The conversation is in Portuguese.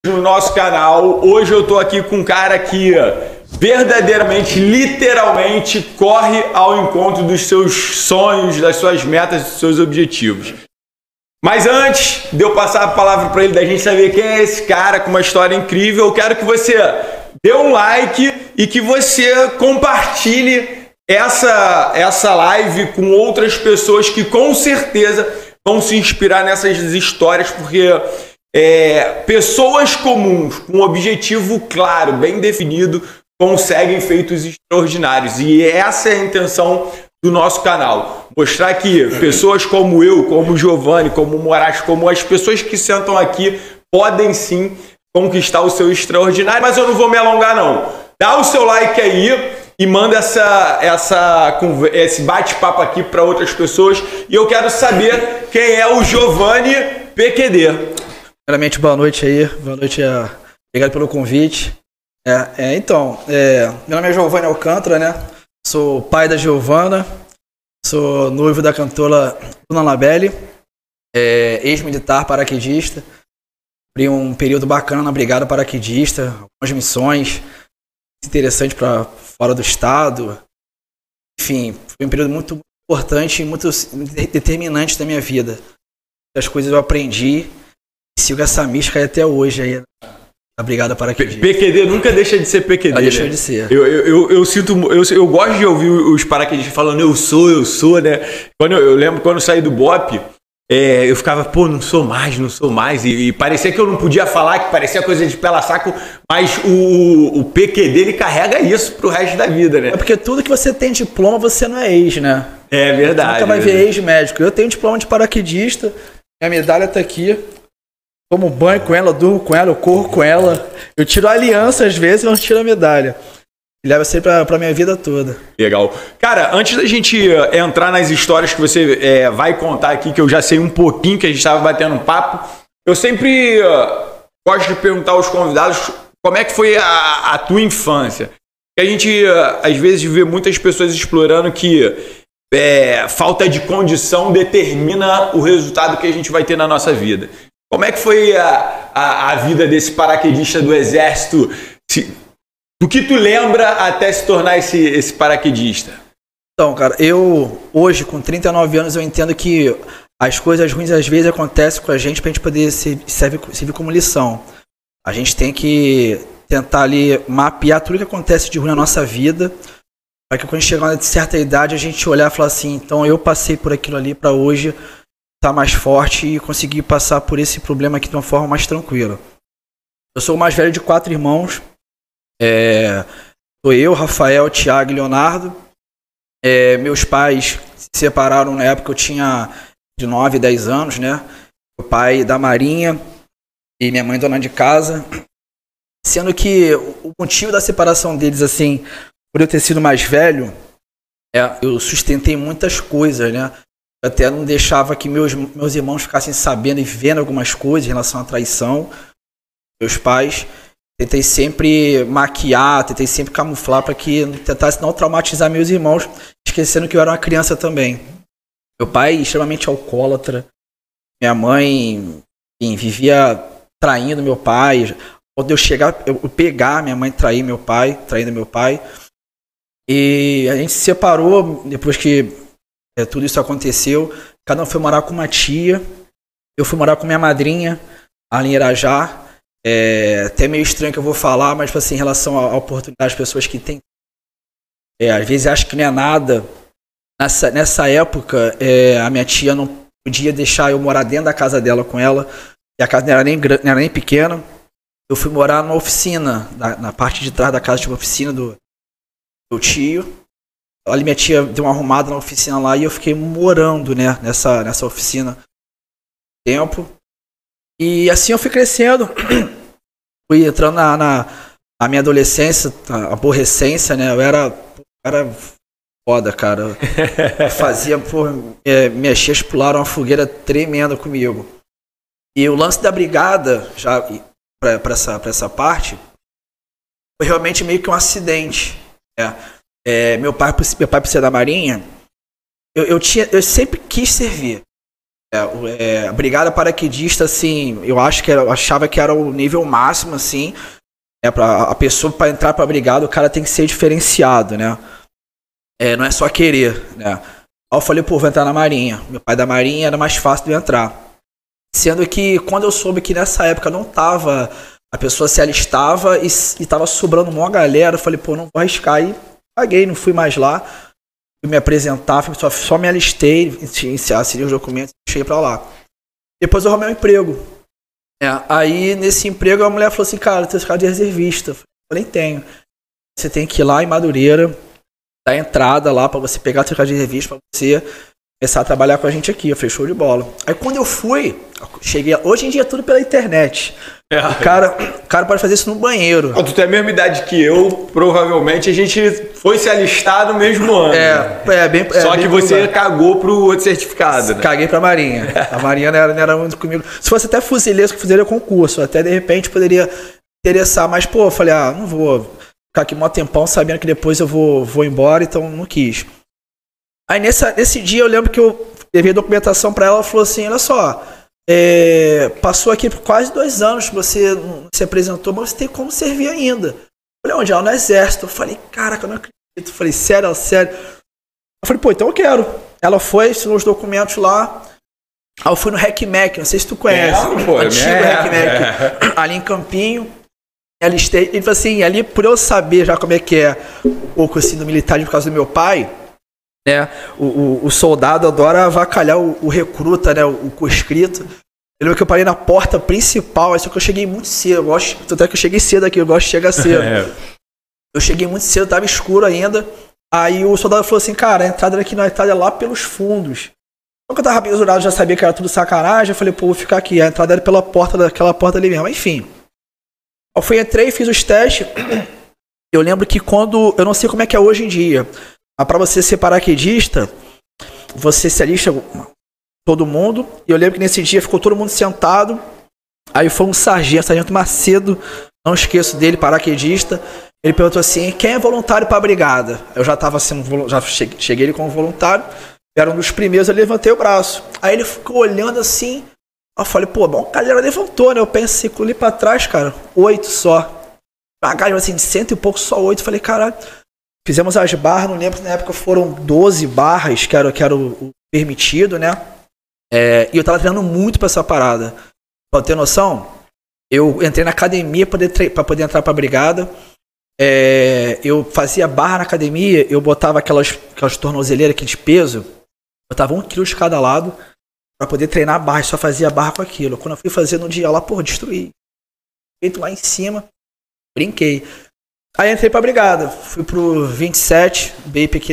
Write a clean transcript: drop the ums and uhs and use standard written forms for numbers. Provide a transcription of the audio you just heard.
no nosso canal. Hoje eu tô aqui com um cara que verdadeiramente, literalmente corre ao encontro dos seus sonhos, das suas metas, dos seus objetivos. Mas antes de eu passar a palavra para ele, da gente saber quem é esse cara com uma história incrível, eu quero que você dê um like e que você compartilhe essa live com outras pessoas que com certeza vão se inspirar nessas histórias, porque pessoas comuns, com um objetivo claro, bem definido, conseguem feitos extraordinários. E essa é a intenção do nosso canal. Mostrar que pessoas como eu, como o Giovanni, como o Moraes, como as pessoas que sentam aqui, podem sim conquistar o seu extraordinário. Mas eu não vou me alongar não. Dá o seu like aí e manda esse bate-papo aqui para outras pessoas. E eu quero saber quem é o Giovanni PQD. Primeiramente, boa noite aí. Boa noite. Obrigado pelo convite. Meu nome é Giovanni Alcântara, né? Sou pai da Giovana. Sou noivo da cantora Bruna Labelle. Ex-militar paraquedista. Cumpri um período bacana na Brigada Paraquedista. Algumas missões interessantes para fora do estado. Enfim, foi um período muito importante e muito determinante da minha vida. As coisas eu aprendi e sigo essa mística aí até hoje aí na Brigada Paraquedista. PQD nunca deixa de ser PQD. Ela deixou de ser. Eu gosto de ouvir os paraquedistas falando eu sou, né? Eu lembro quando eu saí do BOP, eu ficava, não sou mais. E parecia que eu não podia falar, que parecia coisa de pela saco, mas o PQD ele carrega isso pro resto da vida, né? É porque tudo que você tem diploma, você não é ex, né? É verdade. Você nunca vai ver ex-médico. Eu tenho diploma de paraquedista, minha medalha tá aqui. Tomo banho com ela, durmo com ela, eu corro com ela. Eu tiro a aliança às vezes, mas tiro a medalha. E leva sempre pra minha vida toda. Legal. Cara, antes da gente entrar nas histórias que você vai contar aqui, que eu já sei um pouquinho, que a gente estava batendo um papo, eu sempre gosto de perguntar aos convidados como é que foi a tua infância. Porque a gente, às vezes, vê muitas pessoas explorando que falta de condição determina o resultado que a gente vai ter na nossa vida. Como é que foi a vida desse paraquedista do Exército? Do que tu lembra até se tornar esse paraquedista? Então, cara, eu hoje, com 39 anos, eu entendo que as coisas ruins às vezes acontecem com a gente pra gente poder servir como lição. A gente tem que tentar ali mapear tudo que acontece de ruim na nossa vida, para que quando chegar a certa idade a gente olhar e falar assim, então eu passei por aquilo ali para hoje estar mais forte e conseguir passar por esse problema aqui de uma forma mais tranquila. Eu sou o mais velho de 4 irmãos. Sou eu, Rafael, Thiago e Leonardo. Meus pais se separaram na época, eu tinha de 9 e 10 anos, né? Meu pai da Marinha e minha mãe dona de casa. Sendo que o motivo da separação deles, assim, por eu ter sido mais velho, eu sustentei muitas coisas, né? Eu até não deixava que meus irmãos ficassem sabendo e vendo algumas coisas em relação à traição. Meus pais, tentei sempre maquiar, tentei sempre camuflar para que tentasse não traumatizar meus irmãos, esquecendo que eu era uma criança também. Meu pai, extremamente alcoólatra. Minha mãe, enfim, vivia traindo meu pai. Quando eu chegar, eu pegar minha mãe traindo meu pai. E a gente se separou depois que tudo isso aconteceu. Cada um foi morar com uma tia. Eu fui morar com minha madrinha, ali em Irajá. Até meio estranho que eu vou falar, mas assim, em relação à oportunidade das pessoas que têm. Às vezes acho que não é nada. Nessa época, a minha tia não podia deixar eu morar dentro da casa dela com ela. E a casa não era nem pequena. Eu fui morar numa oficina, na parte de trás da casa tinha uma oficina do meu tio. Ali minha tia deu uma arrumada na oficina lá e eu fiquei morando, né, nessa oficina tempo. E assim eu fui crescendo. Fui entrando na minha adolescência, na aborrecência, né? Eu era foda, cara. Eu fazia, minhas tias pularam uma fogueira tremenda comigo. E o lance da brigada, já pra essa parte, foi realmente meio que um acidente. Meu pai por ser da Marinha, eu sempre quis servir. A brigada paraquedista, assim, eu achava que era o nível máximo, assim. A pessoa, para entrar pra brigada, o cara tem que ser diferenciado, né? Não é só querer, né? Aí eu falei, pô, vou entrar na Marinha. Meu pai da Marinha, era mais fácil de eu entrar. Sendo que, quando eu soube que nessa época não tava... A pessoa se alistava e tava sobrando uma galera, eu falei, pô, não vou arriscar. Aí paguei, não fui mais lá. Fui me apresentar, só me alistei, assinei os documentos e cheguei pra lá. Depois eu arrumei um emprego. Aí, nesse emprego, a mulher falou assim, cara, você tem de reservista. Eu falei, tenho. Você tem que ir lá em Madureira, dar entrada lá pra você pegar a certificado de reservista, pra você começar a trabalhar com a gente aqui. Eu falei, show de bola. Aí, quando eu fui, cheguei... Hoje em dia é tudo pela internet. O cara pode fazer isso no banheiro. Tu tem a mesma idade que eu, provavelmente a gente foi se alistar no mesmo ano. Só que você cagou pro outro certificado, né? Caguei pra Marinha. A Marinha não era muito comigo. Se fosse até fuzileiro, que fuzileiro é concurso. Até de repente poderia interessar. Mas, pô, eu falei, não vou ficar aqui um tempão sabendo que depois eu vou embora, então não quis. Aí nesse dia eu lembro que eu levei documentação pra ela, ela falou assim, olha só... passou aqui por quase 2 anos que você não se apresentou, mas você tem como servir ainda. Eu falei, onde? No Exército. Eu falei, caraca, eu não acredito. Eu falei, sério? Eu falei, pô, então eu quero. Ela foi, assinou os documentos lá. Aí eu fui no RecMec, não sei se tu conhece. Pô, antigo RecMec, ali em Campinho. Alistei. Ele falou assim, ali por eu saber já como é que é um pouco assim do militar por causa do meu pai, né? O soldado adora avacalhar o recruta, né? O conscrito. Eu lembro que eu parei na porta principal, só que eu cheguei muito cedo. Até que eu cheguei cedo aqui, eu gosto de chegar cedo. Eu cheguei muito cedo, tava escuro ainda. Aí o soldado falou assim, cara, a entrada aqui na Itália é lá pelos fundos. Então que eu tava bem isolado, já sabia que era tudo sacanagem. Eu falei, pô, vou ficar aqui. A entrada era pela porta, daquela porta ali mesmo. Enfim. Eu entrei, fiz os testes. Eu lembro que quando... Eu não sei como é que é hoje em dia. Mas pra você ser paraquedista, você se alista todo mundo. E eu lembro que nesse dia ficou todo mundo sentado. Aí foi um sargento Macedo, não esqueço dele, paraquedista. Ele perguntou assim, quem é voluntário pra brigada? Eu já tava sendo, já cheguei ele como voluntário. Era um dos primeiros, eu levantei o braço. Aí ele ficou olhando assim. Eu falei, pô, bom, a galera levantou, né? Eu pensei, ali pra trás, cara, 8 só. A galera assim, de 100 e pouco, só 8. Eu falei, caralho. Fizemos as barras, não lembro se na época foram 12 barras, que era o permitido, né? E eu tava treinando muito pra essa parada. Pra ter noção, eu entrei na academia pra poder entrar pra brigada. Eu fazia barra na academia, eu botava aquelas tornozeleiras aqui de peso, botava 1 quilo de cada lado pra poder treinar barra, só fazia barra com aquilo. Quando eu fui fazer no dia lá, pô, destruí. Feito lá em cima, brinquei. Aí entrei pra brigada, fui pro 27, bem pequeno.